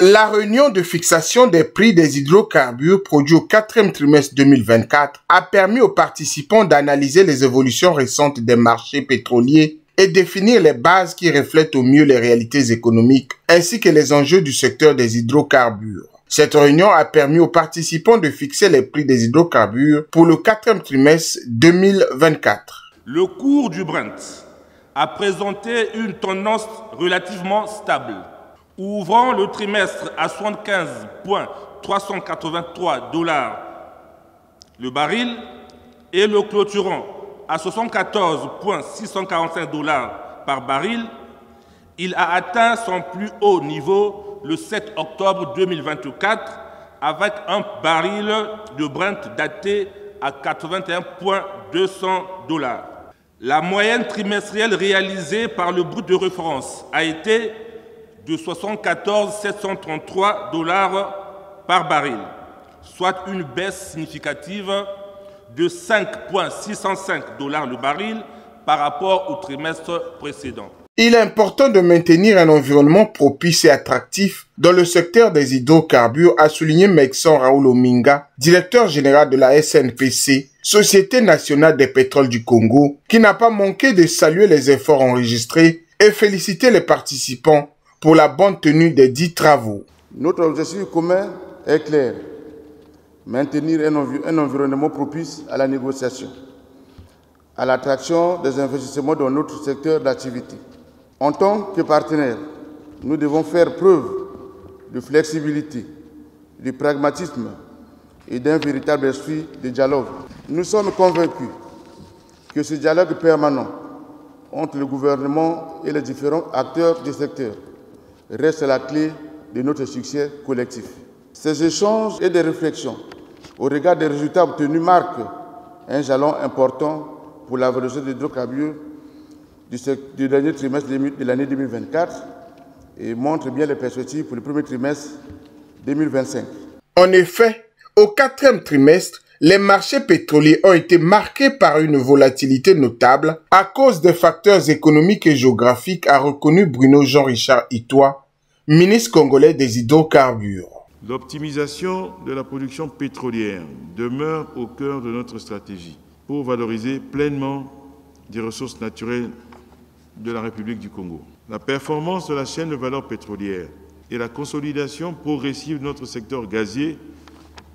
La réunion de fixation des prix des hydrocarbures produits au 4e trimestre 2024 a permis aux participants d'analyser les évolutions récentes des marchés pétroliers et définir les bases qui reflètent au mieux les réalités économiques ainsi que les enjeux du secteur des hydrocarbures. Cette réunion a permis aux participants de fixer les prix des hydrocarbures pour le 4e trimestre 2024. Le cours du Brent a présenté une tendance relativement stable, ouvrant le trimestre à 75,383 $ le baril et le clôturant à 74,645 $ par baril. Il a atteint son plus haut niveau le 7 octobre 2024 avec un baril de Brent daté à 81,200 $. La moyenne trimestrielle réalisée par le brut de référence a été de 74,733 $ par baril, soit une baisse significative de 5,605 $ le baril par rapport au trimestre précédent. Il est important de maintenir un environnement propice et attractif dans le secteur des hydrocarbures, a souligné Mekson Raoul Ominga, directeur général de la SNPC, Société nationale des pétroles du Congo, qui n'a pas manqué de saluer les efforts enregistrés et féliciter les participants pour la bonne tenue des dits travaux. Notre objectif commun est clair: maintenir un environnement propice à la négociation, à l'attraction des investissements dans notre secteur d'activité. En tant que partenaires, nous devons faire preuve de flexibilité, de pragmatisme et d'un véritable esprit de dialogue. Nous sommes convaincus que ce dialogue permanent entre le gouvernement et les différents acteurs du secteur reste la clé de notre succès collectif. Ces échanges et des réflexions au regard des résultats obtenus marquent un jalon important pour la valorisation des hydrocarbures du dernier trimestre de l'année 2024 et montrent bien les perspectives pour le premier trimestre 2025. En effet, au 4e trimestre, les marchés pétroliers ont été marqués par une volatilité notable à cause des facteurs économiques et géographiques, a reconnu Bruno Jean-Richard Itoa, ministre congolais des hydrocarbures. L'optimisation de la production pétrolière demeure au cœur de notre stratégie pour valoriser pleinement des ressources naturelles de la République du Congo. La performance de la chaîne de valeur pétrolière et la consolidation progressive de notre secteur gazier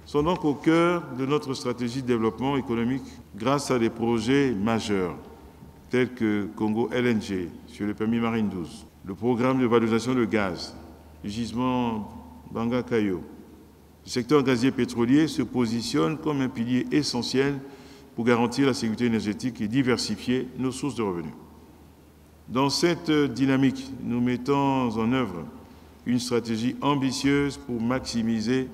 sont donc au cœur de notre stratégie de développement économique grâce à des projets majeurs tels que Congo LNG sur le permis Marine 12, le programme de valorisation de gaz, le gisement Banga-Kayo. Le secteur gazier pétrolier se positionne comme un pilier essentiel pour garantir la sécurité énergétique et diversifier nos sources de revenus. Dans cette dynamique, nous mettons en œuvre une stratégie ambitieuse pour maximiser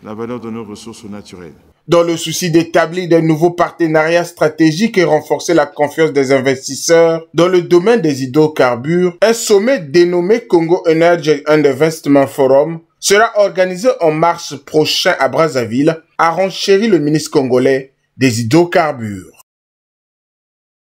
la valeur de nos ressources naturelles. Dans le souci d'établir de nouveaux partenariats stratégiques et renforcer la confiance des investisseurs dans le domaine des hydrocarbures, un sommet dénommé Congo Energy and Investment Forum sera organisé en mars prochain à Brazzaville, a renchéri le ministre congolais des hydrocarbures.